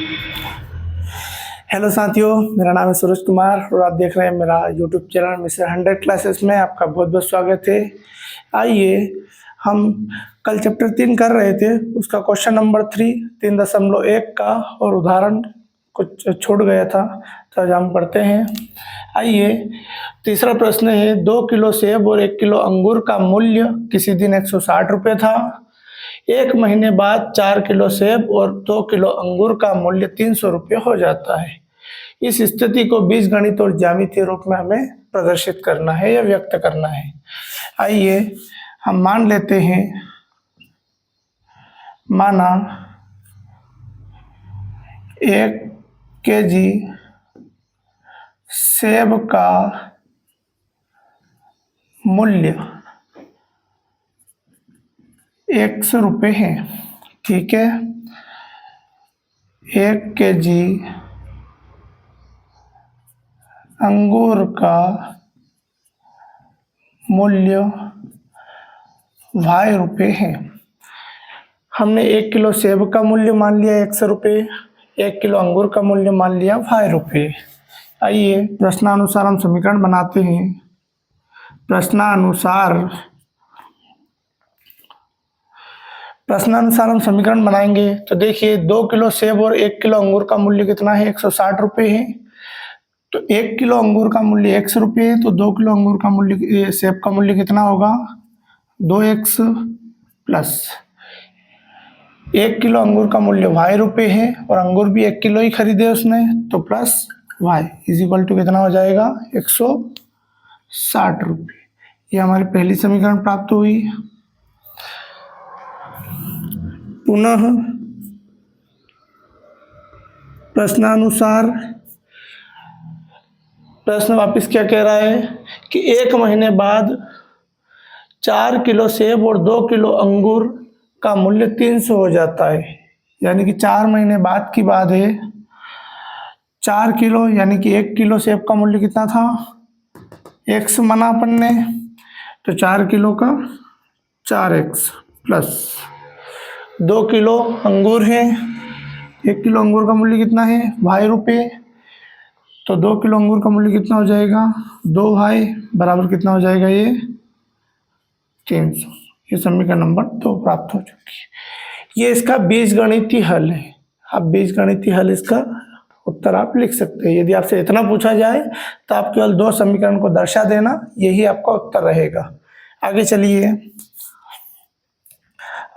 Hello साथियों, मेरा नाम है सूरज कुमार और आप देख रहे हैं मेरा यूट्यूब चैनल मिस्टर 100 क्लासेस में आपका बहुत बहुत स्वागत है। आइए हम कल चैप्टर 3 कर रहे थे, उसका क्वेश्चन नंबर 3.1 का और उदाहरण कुछ छूट गया था, तो आज हम पढ़ते हैं। आइए, तीसरा प्रश्न है 2 किलो सेब और 1 किलो अंगूर का मूल्य किसी दिन 160 रुपये था। 1 महीने बाद 4 किलो सेब और 2 किलो अंगूर का मूल्य 300 रुपये हो जाता है। इस स्थिति को बीजगणित और ज्यामितीय रूप में हमें प्रदर्शित करना है या व्यक्त करना है। आइए हम मान लेते हैं, माना 1 केजी सेब का मूल्य 100 रुपये है। ठीक है, 1 केजी अंगूर का मूल्य y रुपये है। हमने 1 किलो सेब का मूल्य मान लिया 100 रुपये, 1 किलो अंगूर का मूल्य मान लिया y रुपये। आइए प्रश्नानुसार हम समीकरण बनाते हैं। प्रश्नानुसार हम समीकरण बनाएंगे तो देखिए 2 किलो सेब और 1 किलो अंगूर का मूल्य कितना है, 160 रुपये है। तो 1 किलो अंगूर का मूल्य 100 रुपये है, तो 2 किलो अंगूर का मूल्य सेब का मूल्य कितना होगा, 2x प्लस 1 किलो अंगूर का मूल्य y रुपये है और अंगूर भी 1 किलो ही खरीदे उसने, तो plus y is equal to कितना हो जाएगा, 160 रुपये। ये हमारी पहली समीकरण प्राप्त हुई। पुनः प्रश्नानुसार प्रश्न वापस क्या कह रहा है कि 1 महीने बाद 4 किलो सेब और 2 किलो अंगूर का मूल्य 300 हो जाता है। यानी कि 4 महीने बाद की बात है। 4 किलो यानी कि 1 किलो सेब का मूल्य कितना था, x माना अपन ने, तो 4 किलो का 4x प्लस 2 किलो अंगूर है, 1 किलो अंगूर का मूल्य कितना है, y रुपये, तो 2 किलो अंगूर का मूल्य कितना हो जाएगा, 2y बराबर कितना हो जाएगा, ये 300। ये समीकरण नंबर 2 प्राप्त हो चुकी है। ये इसका बीजगणितीय हल है। आप बीजगणितीय हल इसका उत्तर आप लिख सकते हैं। यदि आपसे इतना पूछा जाए तो आप केवल 2 समीकरण को दर्शा देना, यही आपका उत्तर रहेगा। आगे चलिए,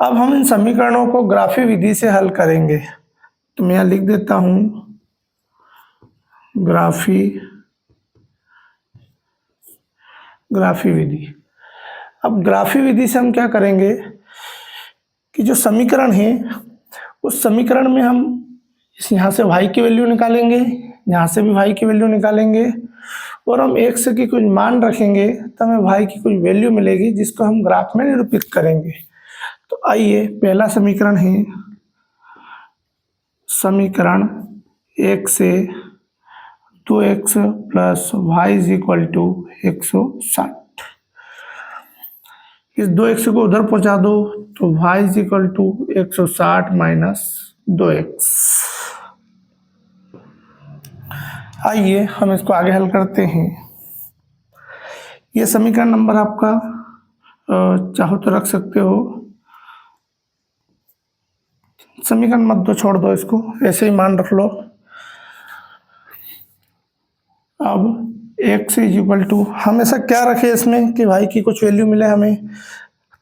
अब हम इन समीकरणों को ग्राफी विधि से हल करेंगे। तो मैं यहाँ लिख देता हूँ ग्राफी विधि। अब ग्राफी विधि से हम क्या करेंगे कि जो समीकरण है उस समीकरण में हम यहाँ से y की वैल्यू निकालेंगे, यहाँ से भी y की वैल्यू निकालेंगे और हम x की कुछ मान रखेंगे तो हमें y की कुछ वैल्यू मिलेगी जिसको हम ग्राफ में निरूपित करेंगे। तो आइए, पहला समीकरण है समीकरण 1 से 2x plus y is equal to 160। इस 2x को उधर पहुंचा दो तो y is equal to 160 minus 2x। आइए हम इसको आगे हल करते हैं। ये समीकरण नंबर आपका चाहो तो रख सकते हो, समीकरण मत दो, छोड़ दो, इसको ऐसे ही मान रख लो। अब x इज इक्वल टू, हम ऐसा क्या रखे इसमें कि भाई की कुछ वैल्यू मिले हमें,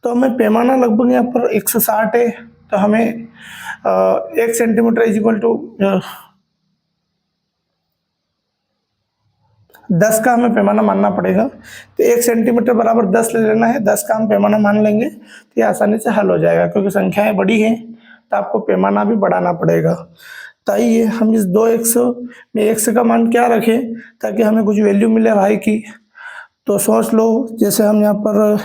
तो हमें पैमाना लगभग यहाँ पर 160 है, तो हमें 1 सेंटीमीटर इज इक्वल टू 10 का हमें पैमाना मानना पड़ेगा। तो 1 सेंटीमीटर बराबर 10 ले लेना है, 10 का हम पैमाना मान लेंगे तो ये आसानी से हल हो जाएगा। क्योंकि संख्याएं बड़ी हैं तो आपको पैमाना भी बढ़ाना पड़ेगा। तो आइए हम इस 2x में x का मान क्या रखें ताकि हमें कुछ वैल्यू मिले y की। तो सोच लो, जैसे हम यहाँ पर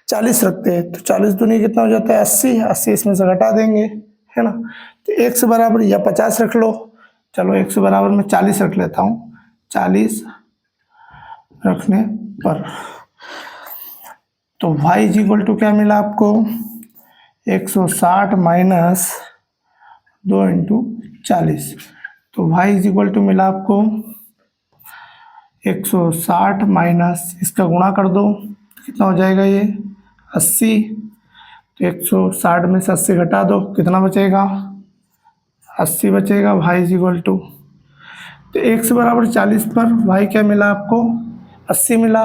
40 रखते हैं तो 40 दूनी कितना हो जाता है, 80 इसमें से घटा देंगे, है ना। तो x बराबर या 50 रख लो, चलो x बराबर मैं 40 रख लेता हूँ। 40 रखने पर तो y इज इक्वल टू क्या मिला आपको, 160 माइनस 2 इंटू 40। तो y इज इक्वल टू मिला आपको 160 माइनस इसका गुणा कर दो, कितना हो जाएगा ये 80। तो 160 में से 80 घटा दो, कितना बचेगा 80 बचेगा। y इज इक्वल टू, तो x बराबर 40 पर y क्या मिला आपको 80 मिला।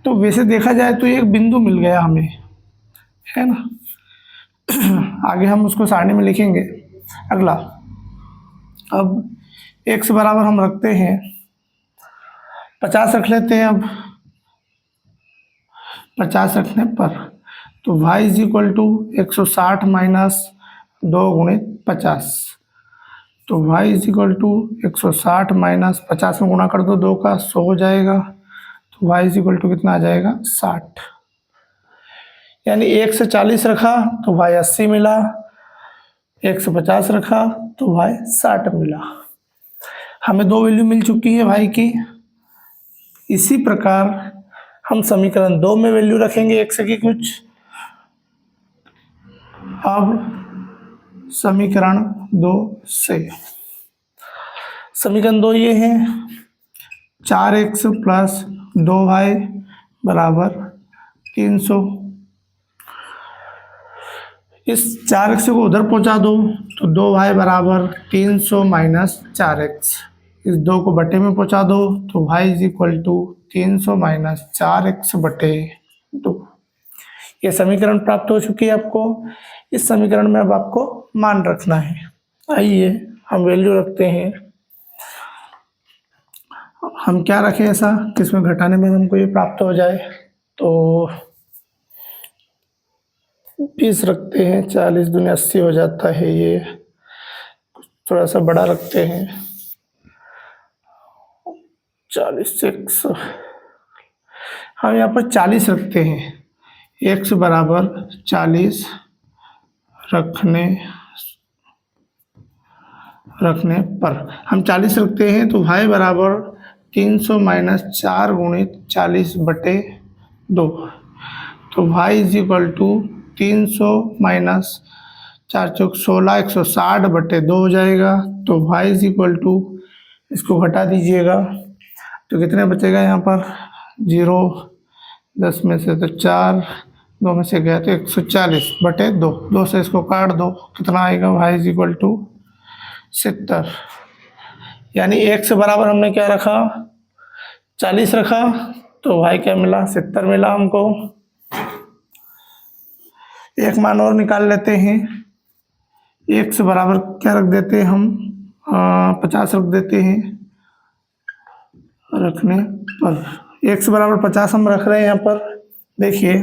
तो वैसे देखा जाए तो एक बिंदु मिल गया हमें, है ना। आगे हम उसको सारणी में लिखेंगे। अगला, अब x बराबर हम रखते हैं 50 रख लेते हैं। अब 50 रखने पर तो y is equal to 160 minus 2 गुणित 50। तो y is equal to 160 minus 50 में गुणा कर दो 2 का 100 हो जाएगा। तो y इज इक्वल टू कितना आ जाएगा 60। यानी 1 से 40 रखा तो y 80 मिला, 1 से 50 रखा तो y 60 मिला। हमें दो वैल्यू मिल चुकी है y की। इसी प्रकार हम समीकरण 2 में वैल्यू रखेंगे x की कुछ। अब समीकरण 2 से, समीकरण 2 ये है 4x प्लस 2y बराबर 300। इस 4x को उधर पहुंचा दो तो 2y बराबर 300 माइनस 4x। इस 2 को बटे में पहुंचा दो तो y is equal to 300 minus 4x बटे 2। ये समीकरण प्राप्त हो चुकी है आपको। इस समीकरण में अब आपको मान रखना है। आइए हम वैल्यू रखते हैं। हम क्या रखें ऐसा कि इसमें घटाने में हमको ये प्राप्त हो जाए। तो 20 रखते हैं, 40 दूनी 80 हो जाता है। ये थोड़ा सा बड़ा रखते हैं, 40 से 100। हम यहाँ पर 40 रखते हैं। x बराबर 40 रखने पर हम 40 रखते हैं तो y बराबर 300 माइनस 4 गुणित 40 बटे 2। तो y is equal to 300 minus 4 चौक 16, 160 बटे 2 हो जाएगा। तो y इज इक्वल टू, इसको घटा दीजिएगा तो कितने बचेगा यहाँ पर 0, 10 में से तो 4, 2 में से गया तो 140 बटे 2। 2 से इसको काट दो, कितना आएगा y इज इक्वल टू 70। यानी x बराबर हमने क्या रखा 40 रखा तो y क्या मिला 70 मिला हमको। एक मान और निकाल लेते हैं। x बराबर क्या रख देते हैं हम 50 रख देते हैं रखने पर। x बराबर 50 हम रख रहे हैं यहाँ पर। देखिए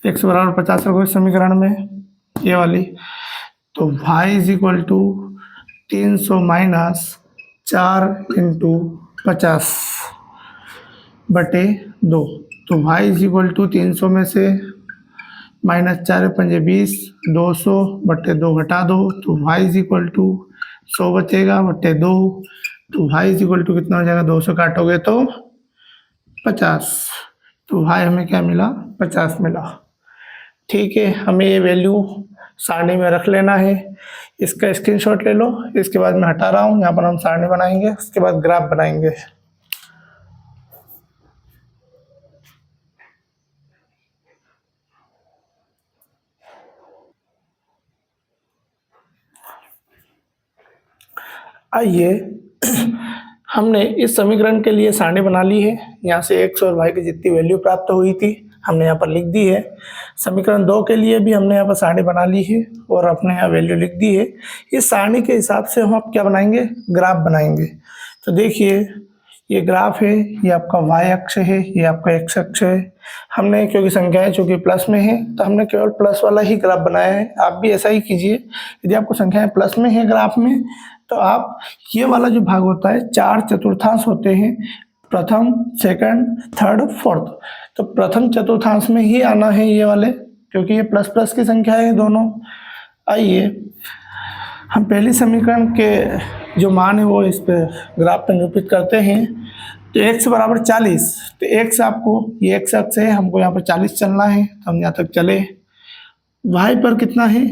x बराबर 50 रखो इस समीकरण में, ये वाली। तो y is equal to 300 minus 4 into 50 बटे 2। तो y इज इक्वल टू 300 में से माइनस 4 पंजे 20, 200 बटे 2 घटा दो तो y इज इक्वल टू 100 बचेगा बटे 2। तो y इज इक्वल टू कितना हो जाएगा 200 काटोगे तो 50। तो y हमें क्या मिला 50 मिला। ठीक है, हमें ये वैल्यू सारणी में रख लेना है। इसका स्क्रीनशॉट ले लो। इसके बाद मैं हटा रहा हूँ, यहाँ पर हम सारणी बनाएंगे, उसके बाद ग्राफ बनाएंगे। आइए हमने इस समीकरण के लिए सारणी बना ली है। यहाँ से x और y की जितनी वैल्यू प्राप्त हुई थी हमने यहाँ पर लिख दी है। समीकरण 2 के लिए भी हमने यहाँ पर सारणी बना ली है और अपने यहाँ वैल्यू लिख दी है। इस सारणी के हिसाब से हम आप क्या बनाएंगे ग्राफ बनाएंगे। तो देखिए ये ग्राफ है, ये आपका y अक्ष है, ये आपका x अक्ष है। हमने क्योंकि संख्याएं चूँकि प्लस में है तो हमने केवल प्लस वाला ही ग्राफ बनाया है। आप भी ऐसा ही कीजिए। यदि आपको संख्याएं प्लस में है ग्राफ में तो आप ये वाला जो भाग होता है 4 चतुर्थांश होते हैं, प्रथम, सेकंड, थर्ड, फोर्थ। तो प्रथम चतुर्थांश में ही आना है ये वाले, क्योंकि ये प्लस प्लस की संख्या है दोनों। आइए हम पहली समीकरण के जो मान है वो इस पर ग्राफ पर निरूपित करते हैं। तो x बराबर 40, तो x आपको ये x अक्ष है, हमको यहाँ पर 40 चलना है तो हम यहाँ तक चले। y पर कितना है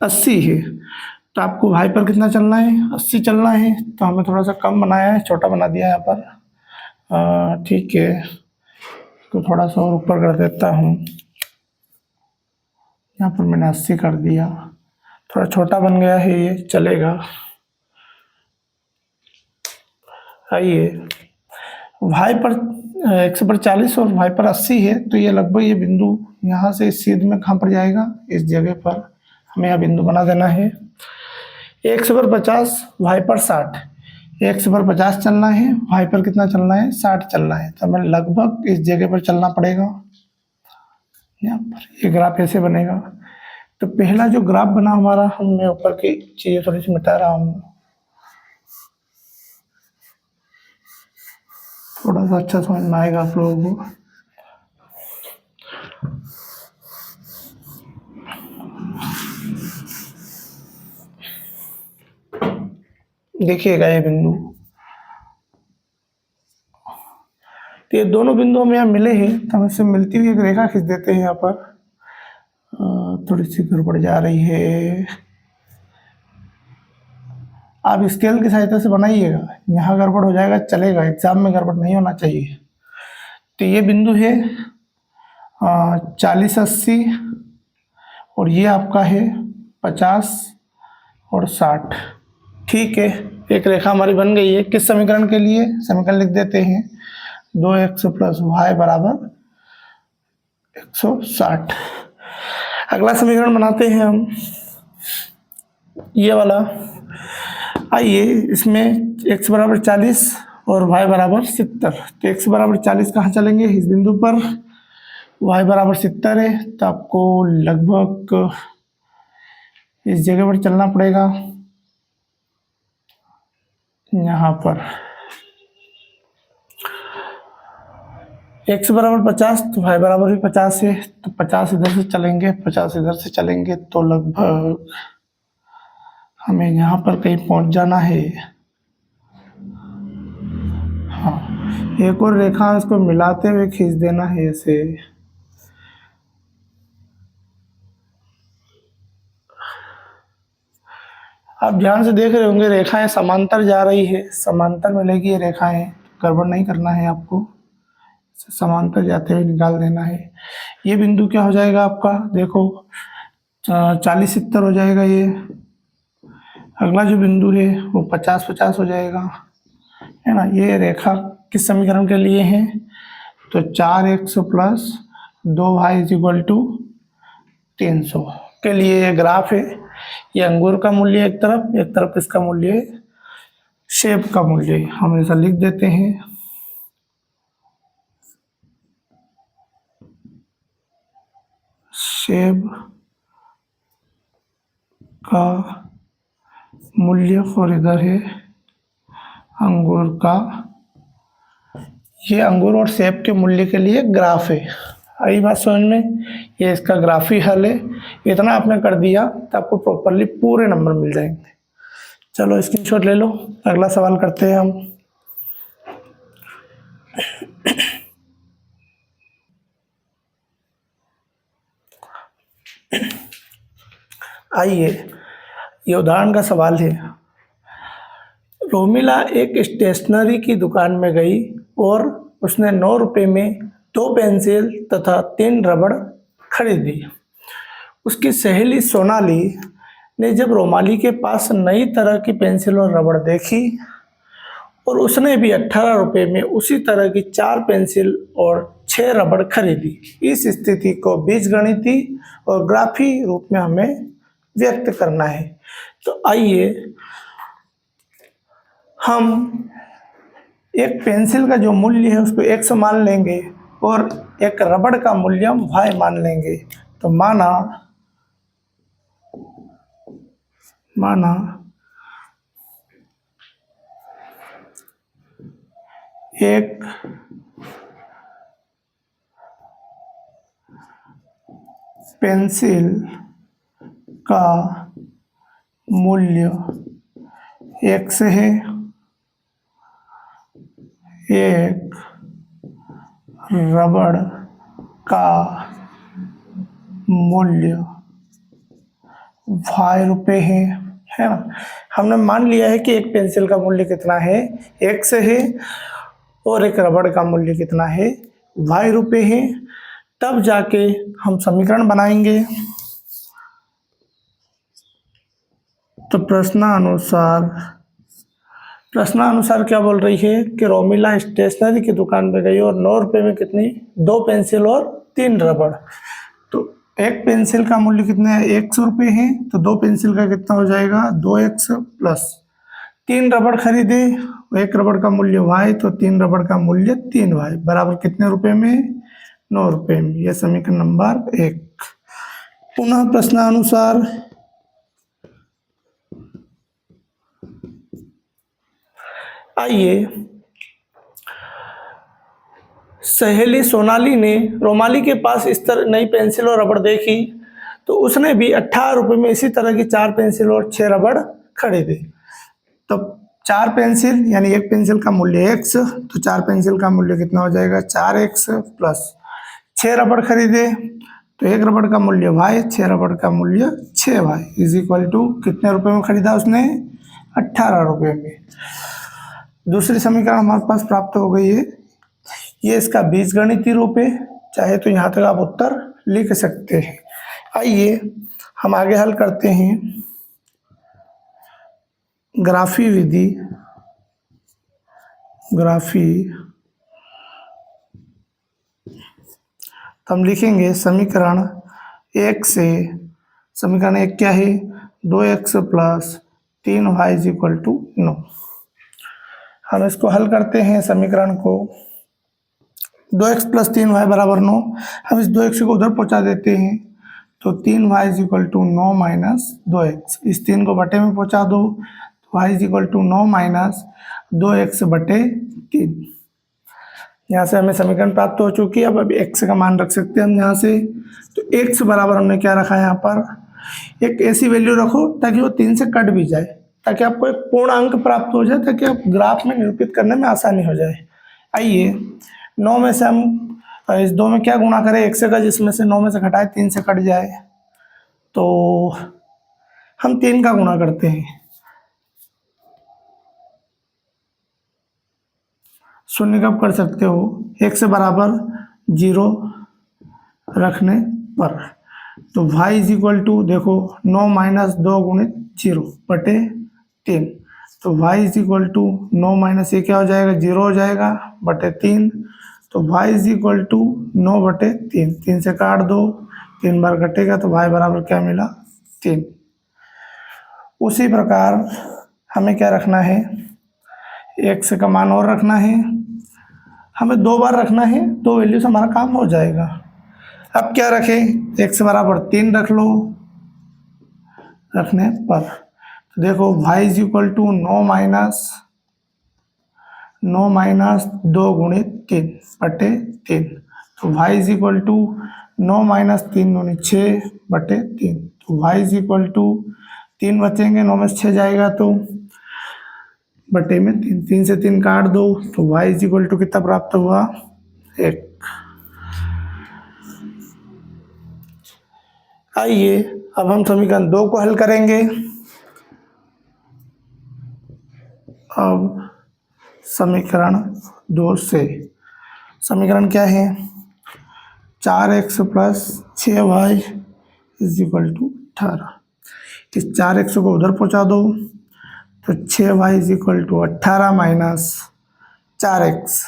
80 है, तो आपको वाई पर कितना चलना है, 80 चलना है। तो हमें थोड़ा सा कम बनाया है, छोटा बना दिया है यहाँ पर। ठीक है, तो थोड़ा सा और ऊपर कर देता हूँ। यहाँ पर मैंने 80 कर दिया, थोड़ा छोटा बन गया है, ये चलेगा। आइए, वाई पर 140 और वाई पर 80 है, तो ये लगभग ये बिंदु यहाँ से इस छेद में कहाँ पर जाएगा, इस जगह पर हमें यह बिंदु बना देना है। 150 वाई पर 60, 150 चलना है, वाई पर कितना चलना है, 60 चलना है। तो हमें लगभग इस जगह पर चलना पड़ेगा। यहाँ पर ये ग्राफ ऐसे बनेगा। तो पहला जो ग्राफ बना हमारा, मैं ऊपर की चीज़ें थोड़ी सी मिटा रहा हूँ, थोड़ा सा अच्छा समझ में आएगा आप लोगों को। देखिएगा ये बिंदु, तो ये दोनों बिंदु हमें यहाँ मिले हैं, तो हम इससे मिलती हुई एक रेखा खींच देते हैं। यहाँ पर थोड़ी सी गड़बड़ जा रही है, आप स्केल की सहायता से बनाइएगा। यहाँ गड़बड़ हो जाएगा चलेगा, एग्जाम में गड़बड़ नहीं होना चाहिए। तो ये बिंदु है 40-80, और ये आपका है 50 और 60। ठीक है, एक रेखा हमारी बन गई है। किस समीकरण के लिए, समीकरण लिख देते हैं, 2x प्लस वाई बराबर 160। अगला समीकरण बनाते हैं हम, ये वाला। आइए, इसमें x बराबर 40 और y बराबर 70। तो x बराबर 40 कहाँ चलेंगे, इस बिंदु पर। y बराबर 70 है, तो आपको लगभग इस जगह पर चलना पड़ेगा, यहाँ पर। x बराबर 50, तो y बराबर भी 50 है, तो 50 इधर से चलेंगे, 50 इधर से चलेंगे, तो लगभग हमें यहाँ पर कहीं पहुँच जाना है। हाँ, एक और रेखा इसको मिलाते हुए खींच देना है ऐसे। आप ध्यान से देख रहे होंगे, रेखाएं समांतर जा रही है, समांतर मिलेगी ये रेखाएं, गड़बड़ नहीं करना है आपको, समांतर जाते हुए निकाल देना है। ये बिंदु क्या हो जाएगा आपका, देखो 40-70 हो जाएगा ये। अगला जो बिंदु है वो 50-50 हो जाएगा, है ना। ये रेखा किस समीकरण के लिए है, तो 4x plus 2y is equal to 300 के लिए ये ग्राफ है। ये अंगूर का मूल्य एक तरफ किसका मूल्य है, सेब का मूल्य। हम ऐसा लिख देते हैं, सेब का मूल्य और इधर है अंगूर का। ये अंगूर और सेब के मूल्य के लिए ग्राफ है। आई बात समझ में, ये इसका ग्राफी हल है। इतना आपने कर दिया तो आपको प्रॉपरली पूरे नंबर मिल जाएंगे। चलो स्क्रीनशॉट ले लो, अगला सवाल करते हैं हम। आइए, ये उदाहरण का सवाल है। रोमिला एक स्टेशनरी की दुकान में गई और उसने 9 रुपये में 2 पेंसिल तथा 3 रबड़ खरीदी। उसकी सहेली सोनाली ने जब रोमाली के पास नई तरह की पेंसिल और रबड़ देखी और उसने भी 18 रुपये में उसी तरह की 4 पेंसिल और 6 रबड़ खरीदी। इस स्थिति को बीजगणितीय और ग्राफी रूप में हमें व्यक्त करना है। तो आइए हम एक पेंसिल का जो मूल्य है उसको x मान लेंगे और एक रबड़ का मूल्य हम y मान लेंगे। तो माना एक पेंसिल का मूल्य x है, एक रबड़ का मूल्य वाई रुपये है ना। हमने मान लिया है कि एक पेंसिल का मूल्य कितना है, एक्स है, और एक रबड़ का मूल्य कितना है, वाई रुपये है। तब जाके हम समीकरण बनाएंगे। तो प्रश्नानुसार क्या बोल रही है कि रोमिला स्टेशनरी की दुकान पे गई और 9 रुपये में कितनी, 2 पेंसिल और 3 रबड़। तो एक पेंसिल का मूल्य कितना है, 100 रुपये है, तो 2 पेंसिल का कितना हो जाएगा, 2x प्लस 3 रबड़ खरीदे, एक रबड़ का मूल्य y, तो 3 रबड़ का मूल्य 3y बराबर कितने रुपए में, 9 रुपये में। यह समीकरण नंबर 1। पुनः प्रश्नानुसार आइए, सहेली सोनाली ने रोमाली के पास इस तरह नई पेंसिल और रबड़ देखी, तो उसने भी 18 रुपये में इसी तरह की 4 पेंसिल और 6 रबड़ खरीदे। तो 4 पेंसिल यानी एक पेंसिल का मूल्य x, तो 4 पेंसिल का मूल्य कितना हो जाएगा, 4x प्लस 6 रबड़ खरीदे, तो एक रबड़ का मूल्य y, 6 रबड़ का मूल्य 6y इज इक्वल टू कितने रुपए में खरीदा उसने, 18 रुपये में। दूसरी समीकरण हमारे पास प्राप्त हो गई है। ये इसका बीजगणितीय रूप है, चाहे तो यहाँ तक आप उत्तर लिख सकते हैं। आइए हम आगे हल करते हैं। ग्राफी विधि, तो हम लिखेंगे समीकरण 1 से, समीकरण 1 क्या है, 2x plus 3y is equal to 9। हम इसको हल करते हैं समीकरण को। 2x प्लस 3y बराबर 9। हम इस 2x को उधर पहुंचा देते हैं, तो 3y is equal to 9 minus 2x। इस 3 को बटे में पहुंचा दो, तो y is equal to 9 minus 2x बटे 3। यहाँ से हमें समीकरण प्राप्त हो चुकी है। अब x का मान रख सकते हैं हम यहाँ से। तो x बराबर हमने क्या रखा है, यहाँ पर एक ऐसी वैल्यू रखो ताकि वो 3 से कट भी जाए, ताकि आपको एक पूर्ण अंक प्राप्त हो जाए, ताकि आप ग्राफ में निरूपित करने में आसानी हो जाए। आइए 9 में से हम इस 2 में क्या गुणा करें, 1 से का, जिसमें से 9 में से घटाए 3 से कट जाए, तो हम 3 का गुणा करते हैं। 0 कब कर सकते हो, 1 से बराबर 0 रखने पर। तो y इज इक्वल टू देखो 9 माइनस 2 गुणित 0 बटे 3। तो y is equal to 9 minus ये क्या हो जाएगा, 0 हो जाएगा बटे 3। तो y इज इक्वल टू 9 बटे 3, 3 से काट दो, 3 बार कटेगा, तो y बराबर क्या मिला, 3। उसी प्रकार हमें क्या रखना है, x का मान और रखना है, हमें 2 बार रखना है, 2 वैल्यू से हमारा काम हो जाएगा। अब क्या रखें, x बराबर 3 रख लो रखने पर। तो देखो y is equal to 9 minus 2 गुणित 3 बटे 3। तो y is equal to 9 minus 3 गुणित 6 बटे 3। तो y इज इक्वल टू 3 बचेंगे, 9 में से 6 जाएगा तो बटे में 3, 3 से 3 काट दो, तो y इज इक्वल टू कितना प्राप्त हुआ, 1। आइए अब हम समीकरण 2 को हल करेंगे। अब समीकरण 2 से, समीकरण क्या है, 4x plus 6y is equal to 18। इस 4x को उधर पहुंचा दो, तो 6y is equal to 18 minus 4x।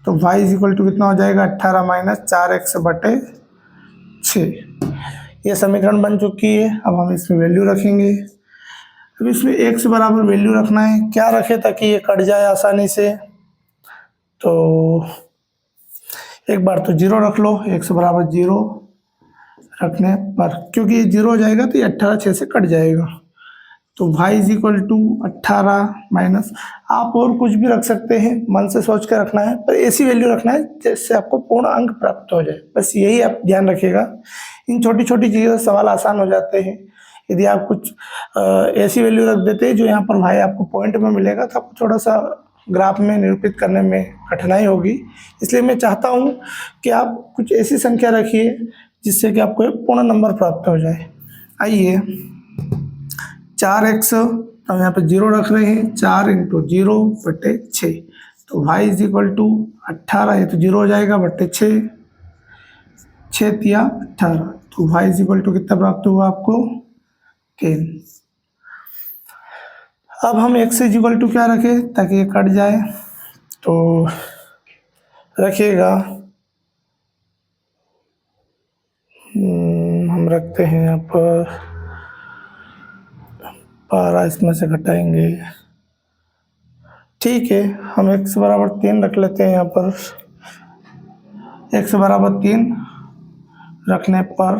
तो y इज इक्वल टू कितना हो जाएगा, 18 माइनस 4x बटे 6। ये समीकरण बन चुकी है। अब हम इसमें वैल्यू रखेंगे। अब इसमें x बराबर वैल्यू रखना है, क्या रखे ताकि ये कट जाए आसानी से। तो एक बार तो 0 रख लो, x बराबर 0 रखने पर, क्योंकि ये 0 हो जाएगा तो ये 18 6 से कट जाएगा। तो y is equal to 18 minus, आप और कुछ भी रख सकते हैं, मन से सोच कर रखना है, पर ऐसी वैल्यू रखना है जिससे आपको पूर्ण अंक प्राप्त हो जाए। बस यही आप ध्यान रखिएगा। इन छोटी छोटी चीज़ों से सवाल आसान हो जाते हैं। यदि आप कुछ ऐसी वैल्यू रख देते हैं जो यहाँ पर y आपको पॉइंट में मिलेगा, तो आपको थोड़ा सा ग्राफ में निरूपित करने में कठिनाई होगी। इसलिए मैं चाहता हूँ कि आप कुछ ऐसी संख्या रखिए जिससे कि आपको एक पूर्ण नंबर प्राप्त हो जाए। आइए 4x, हम यहाँ पे 0 रख रहे हैं, 4 इंटू 0/6, तो y इज इक्वल टू 18, ये तो 0 हो जाएगा बटे 6, 6 तिया 18, तो y इज इक्वल टू कितना प्राप्त हुआ आपको 10। अब हम x इज इक्वल टू क्या रखें ताकि ये कट जाए, तो रखिएगा हम रखते हैं यहाँ पर 12, इसमें से घटाएंगे, ठीक है। हम x बराबर 3 रख लेते हैं यहाँ पर, x बराबर 3 रखने पर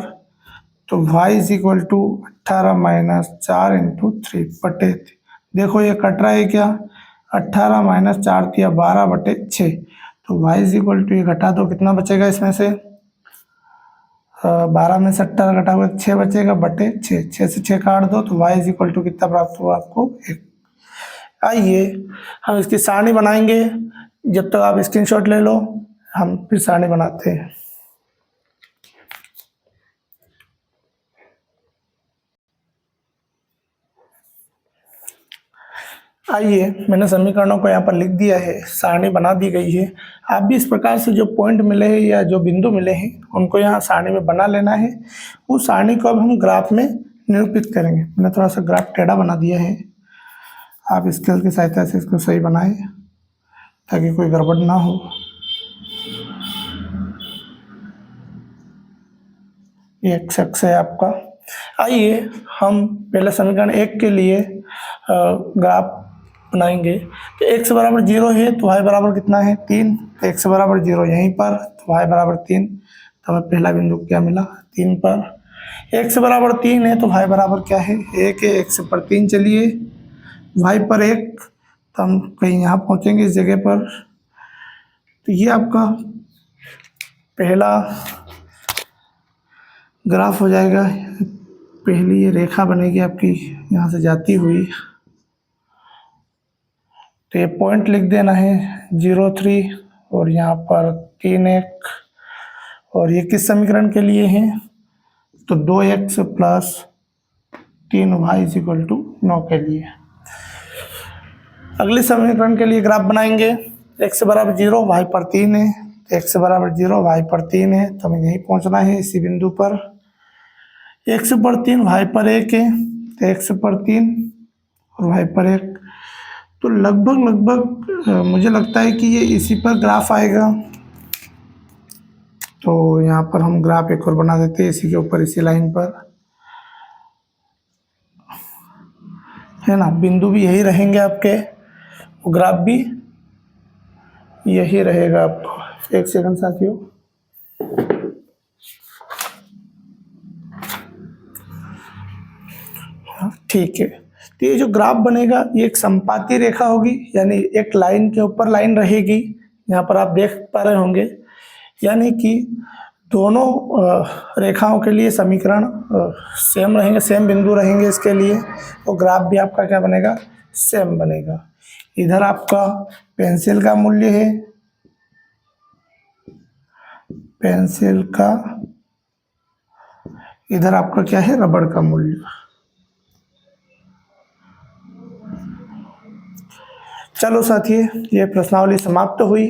तो y is equal to 18 minus 4 into 3 बटे, देखो ये कट रहा है क्या, 18 माइनस 4 तिया 12/6, तो y इज इक्वल टू, ये घटा दो कितना बचेगा इसमें से, 12 में से 18 घटा हुआ 6 बचेगा बटे 6, 6 से 6 काट दो, तो y इज इक्वल टू कितना प्राप्त हुआ आपको 1। आइए हम इसकी सारणी बनाएंगे, जब तक आप स्क्रीनशॉट ले लो, हम फिर सारणी बनाते हैं। आइए मैंने समीकरणों को यहाँ पर लिख दिया है, सारणी बना दी गई है। आप भी इस प्रकार से जो पॉइंट मिले हैं या जो बिंदु मिले हैं उनको यहाँ सारणी में बना लेना है। उस सारणी को अब हम ग्राफ में निरूपित करेंगे। मैंने थोड़ा सा ग्राफ टेढ़ा बना दिया है, आप स्केल की सहायता से इसको सही बनाएं ताकि कोई गड़बड़ ना हो। ये एक्स एक्स है आपका। आइए हम पहले समीकरण 1 के लिए ग्राफ बनाएंगे। तो x बराबर 0 है तो y बराबर कितना है 3, तो x बराबर 0 यहीं पर, तो y बराबर 3, तो हमें पहला बिंदु क्या मिला 3 पर। x बराबर 3 है तो y बराबर क्या है 1 है, x पर 3 चलिए, y पर 1, तो हम कहीं यहाँ पहुँचेंगे इस जगह पर। तो ये आपका पहला ग्राफ हो जाएगा, पहली ये रेखा बनेगी आपकी यहाँ से जाती हुई, तो ये पॉइंट लिख देना है 0, 3 और यहाँ पर 3, 1, और ये किस समीकरण के लिए है, तो 2x plus 3y is equal to 9 के लिए। अगले समीकरण के लिए ग्राफ बनाएंगे। x बराबर 0, y पर 3 है, तो x बराबर 0, y पर 3 है, तो हमें यहीं पहुँचना है इसी बिंदु पर। x पर 3, y पर 1 है, तो x पर 3 और y पर 1, तो लगभग मुझे लगता है कि ये इसी पर ग्राफ आएगा। तो यहाँ पर हम ग्राफ एक और बना देते हैं इसी के ऊपर, इसी लाइन पर, है ना। बिंदु भी यही रहेंगे आपके, ग्राफ भी यही रहेगा आपको। एक सेकंड साथियों, ठीक है। तो ये जो ग्राफ बनेगा ये एक संपाती रेखा होगी, यानी एक लाइन के ऊपर लाइन रहेगी। यहाँ पर आप देख पा रहे होंगे, यानी कि दोनों रेखाओं के लिए समीकरण सेम रहेंगे, सेम बिंदु रहेंगे इसके लिए, तो ग्राफ भी आपका क्या बनेगा सेम बनेगा। इधर आपका पेंसिल का मूल्य है, पेंसिल का, इधर आपका क्या है रबड़ का मूल्य। चलो साथी, ये प्रश्नावली समाप्त हुई।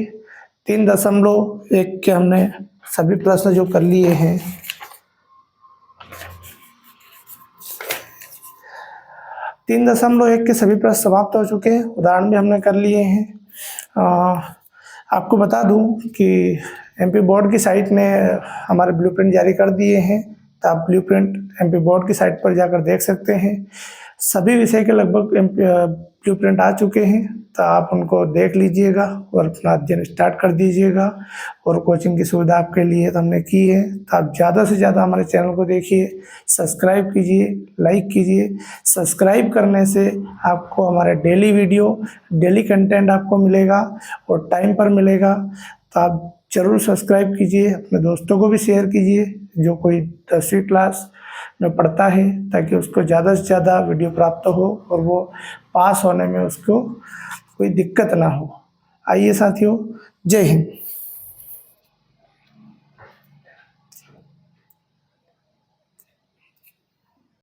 3.1 के हमने सभी प्रश्न जो कर लिए हैं, तीन दशमलव एक के सभी प्रश्न समाप्त हो चुके हैं, उदाहरण भी हमने कर लिए हैं। आपको बता दूं कि एमपी बोर्ड की साइट ने हमारे ब्लूप्रिंट जारी कर दिए हैं, तो आप ब्लूप्रिंट एमपी बोर्ड की साइट पर जाकर देख सकते हैं। सभी विषय के लगभग ब्लूप्रिंट आ चुके हैं, तो आप उनको देख लीजिएगा और अपना अध्ययन स्टार्ट कर दीजिएगा। और कोचिंग की सुविधा आपके लिए तो हमने की है, तो आप ज़्यादा से ज़्यादा हमारे चैनल को देखिए, सब्सक्राइब कीजिए, लाइक कीजिए। सब्सक्राइब करने से आपको हमारे डेली वीडियो, डेली कंटेंट आपको मिलेगा और टाइम पर मिलेगा, तो आप ज़रूर सब्सक्राइब कीजिए। अपने दोस्तों को भी शेयर कीजिए जो कोई 10वीं क्लास में पढ़ता है, ताकि उसको ज़्यादा से ज़्यादा वीडियो प्राप्त हो और वो पास होने में उसको कोई दिक्कत ना हो। आइए साथियों, जय हिंद।